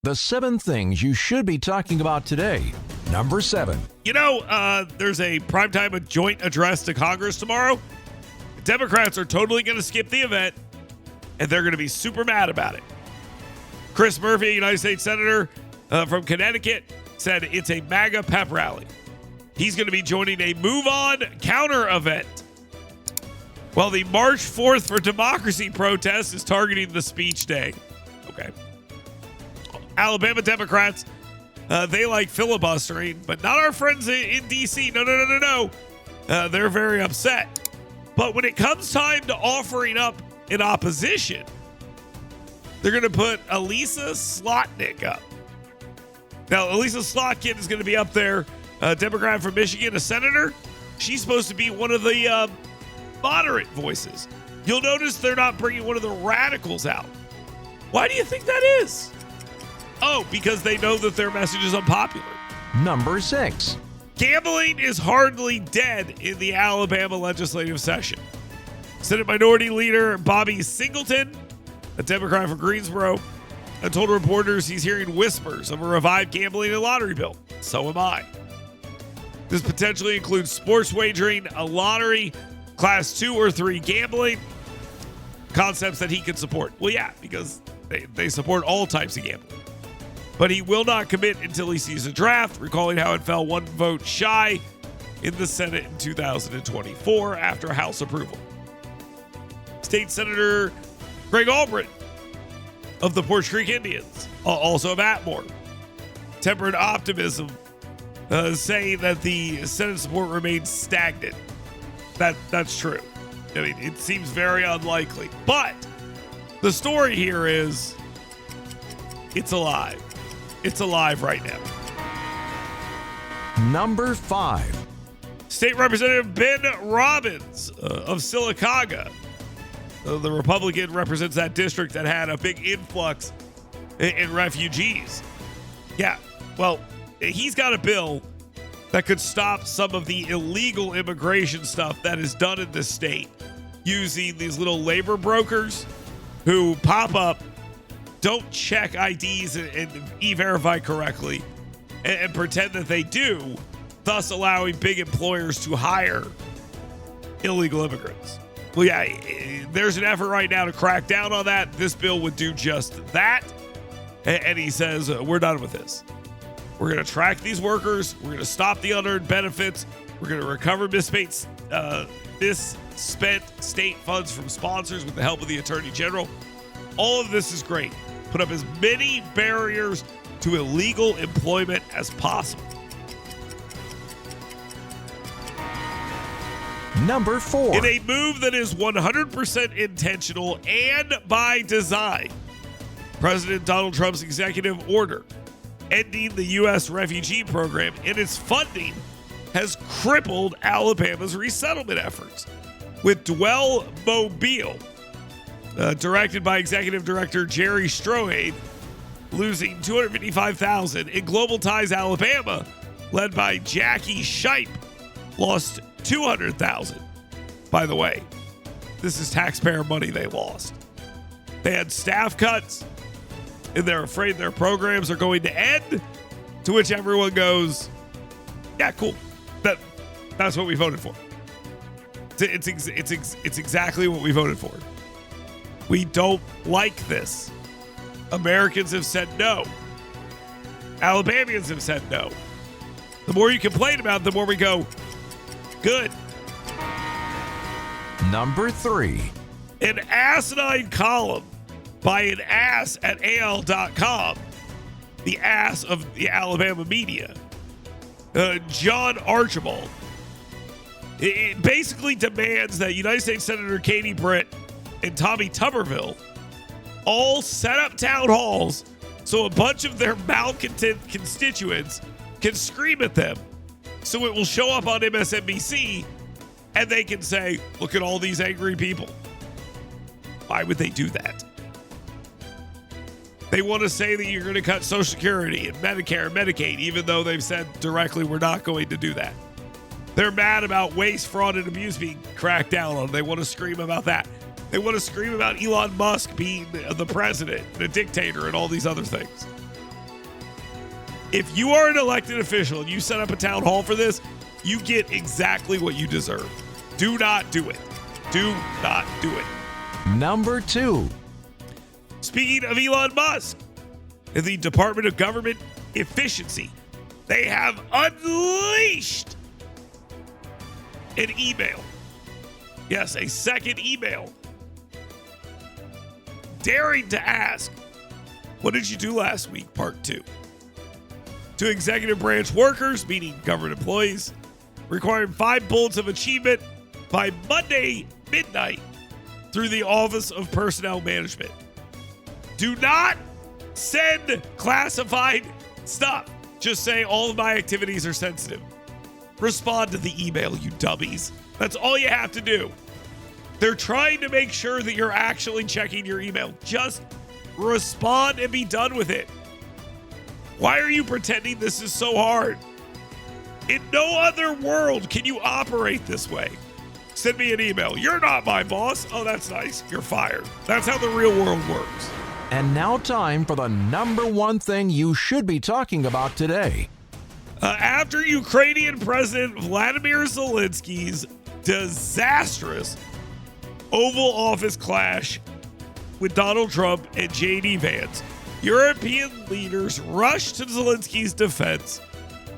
The 7 things you should be talking about today. Number 7. There's a primetime joint address to Congress tomorrow. Democrats are totally going to skip the event, and they're going to be super mad about it. Chris Murphy, a United States Senator from Connecticut, said it's a MAGA pep rally. He's going to be joining a Move On counter event. While the March 4th for Democracy protest is targeting the speech day. Okay. Alabama Democrats, they like filibustering, but not our friends in D.C. No. They're very upset. But when it comes time to offering up an opposition, they're going to put Elisa Slotnick up. Now, Elisa Slotnick is going to be up there, Democrat from Michigan, a senator. She's supposed to be one of the moderate voices. You'll notice they're not bringing one of the radicals out. Why do you think that is? Oh, because they know that their message is unpopular. Number 6. Gambling is hardly dead in the Alabama legislative session. Senate Minority Leader Bobby Singleton, a Democrat from Greensboro, told reporters he's hearing whispers of a revived gambling and lottery bill. So am I. This potentially includes sports wagering, a lottery, class 2 or 3 gambling, concepts that he could support. Well, yeah, because they support all types of gambling. But he will not commit until he sees a draft, recalling how it fell 1 vote shy in the Senate in 2024 after House approval. State Senator Greg Albrecht of the Porch Creek Indians, also of Atmore, tempered optimism, saying that the Senate support remains stagnant. That's true. I mean, it seems very unlikely. But the story here is it's alive. It's alive right now. Number 5. State Representative Ben Robbins of Sylacauga. The Republican represents that district that had a big influx in refugees. Yeah, well, he's got a bill that could stop some of the illegal immigration stuff that is done in this state using these little labor brokers who pop up, don't check IDs and e-verify correctly, and pretend that they do, thus allowing big employers to hire illegal immigrants. Well, yeah, there's an effort right now to crack down on that. This bill would do just that. And he says, we're done with this. We're going to track these workers. We're going to stop the unearned benefits. We're going to recover misspent state funds from sponsors with the help of the Attorney General. All of this is great. Put up as many barriers to illegal employment as possible. Number 4. In a move that is 100% intentional and by design, President Donald Trump's executive order ending the U.S. refugee program and its funding has crippled Alabama's resettlement efforts, with Dwell Mobile, directed by Executive Director Jerry Strohade, losing $255,000, in Global Ties Alabama, led by Jackie Shipe, lost $200,000. By the way, this is taxpayer money they lost. They had staff cuts, and they're afraid their programs are going to end, to which everyone goes, yeah, cool. That's what we voted for. It's exactly what we voted for. We don't like this. Americans have said no. Alabamians have said no. The more you complain about it, the more we go, good. Number 3. An asinine column by an ass at AL.com, the ass of the Alabama media, John Archibald. It basically demands that United States Senator Katie Britt and Tommy Tuberville all set up town halls so a bunch of their malcontent constituents can scream at them. So it will show up on MSNBC and they can say, look at all these angry people. Why would they do that? They want to say that you're going to cut Social Security and Medicare and Medicaid, even though they've said directly we're not going to do that. They're mad about waste, fraud, and abuse being cracked down on. They want to scream about that. They want to scream about Elon Musk being the president and a dictator and all these other things. If you are an elected official and you set up a town hall for this, you get exactly what you deserve. Do not do it. Do not do it. Number 2. Speaking of Elon Musk, in the Department of Government Efficiency, they have unleashed an email. Yes, a second email. Daring to ask, what did you do last week? Part 2. To executive branch workers, meaning government employees, requiring 5 bullets of achievement by Monday midnight through the Office of Personnel Management. Do not send classified stuff. Just say all of my activities are sensitive. Respond to the email, you dummies. That's all you have to do. They're trying to make sure that you're actually checking your email. Just respond and be done with it. Why are you pretending this is so hard? In no other world can you operate this way. Send me an email. You're not my boss. Oh, that's nice. You're fired. That's how the real world works. And now time for the number 1 thing you should be talking about today. After Ukrainian President Vladimir Zelensky's disastrous Oval Office clash with Donald Trump and J.D. Vance, European leaders rushed to Zelensky's defense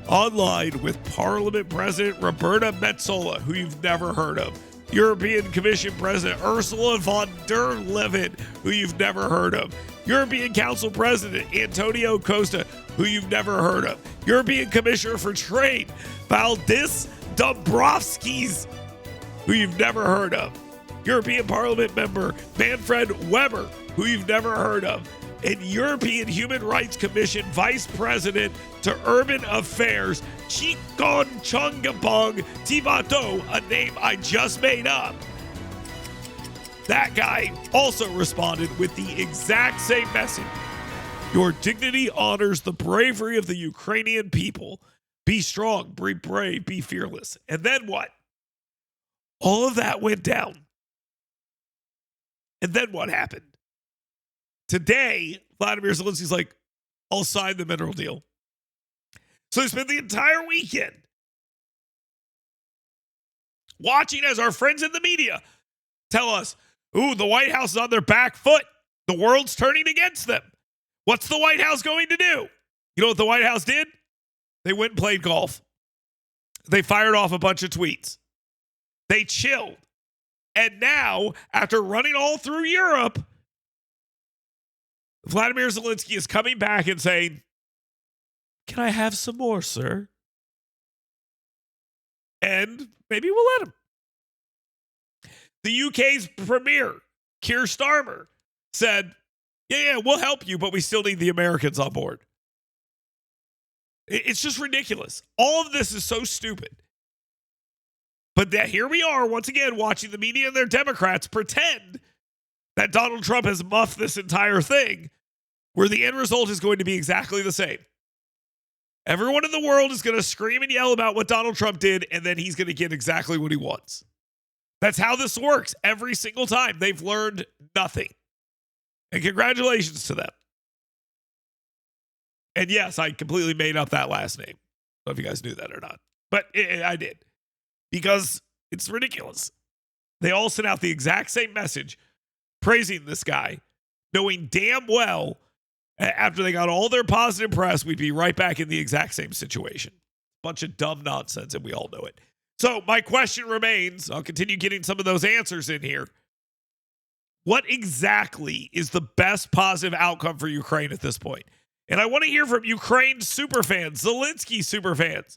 online with Parliament President Roberta Metsola, who you've never heard of, European Commission President Ursula von der Leyen, who you've never heard of, European Council President Antonio Costa, who you've never heard of, European Commissioner for Trade Valdis Dombrovskis, who you've never heard of, European Parliament member Manfred Weber, who you've never heard of, and European Human Rights Commission Vice President to Urban Affairs Chikon Chongabong Tivato, a name I just made up. That guy also responded with the exact same message. Your dignity honors the bravery of the Ukrainian people. Be strong, be brave, be fearless. And then what? All of that went down. And then what happened? Today, Vladimir Zelensky's like, I'll sign the mineral deal. So he spent the entire weekend watching as our friends in the media tell us, ooh, the White House is on their back foot. The world's turning against them. What's the White House going to do? You know what the White House did? They went and played golf. They fired off a bunch of tweets. They chilled. And now, after running all through Europe, Vladimir Zelensky is coming back and saying, can I have some more, sir? And maybe we'll let him. The UK's premier, Keir Starmer, said, yeah, we'll help you, but we still need the Americans on board. It's just ridiculous. All of this is so stupid. But here we are, once again, watching the media and their Democrats pretend that Donald Trump has muffed this entire thing, where the end result is going to be exactly the same. Everyone in the world is going to scream and yell about what Donald Trump did, and then he's going to get exactly what he wants. That's how this works every single time. They've learned nothing. And congratulations to them. And yes, I completely made up that last name. I don't know if you guys knew that or not. But I did. Because it's ridiculous. They all sent out the exact same message praising this guy, knowing damn well after they got all their positive press, we'd be right back in the exact same situation. Bunch of dumb nonsense, and we all know it. So my question remains, I'll continue getting some of those answers in here. What exactly is the best positive outcome for Ukraine at this point? And I want to hear from Ukraine superfans, Zelensky superfans,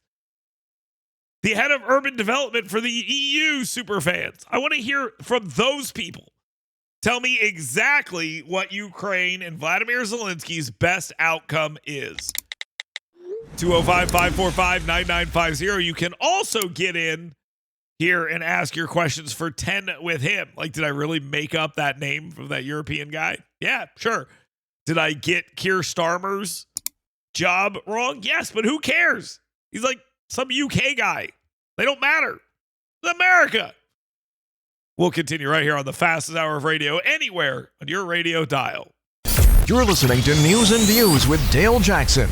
the head of urban development for the EU superfans. I want to hear from those people. Tell me exactly what Ukraine and Vladimir Zelensky's best outcome is. 205-545-9950. You can also get in here and ask your questions for 10 with him. Like, did I really make up that name from that European guy? Yeah, sure. Did I get Keir Starmer's job wrong? Yes, but who cares? He's like some UK guy. They don't matter. It's America. We'll continue right here on the fastest hour of radio anywhere on your radio dial. You're listening to News and Views with Dale Jackson.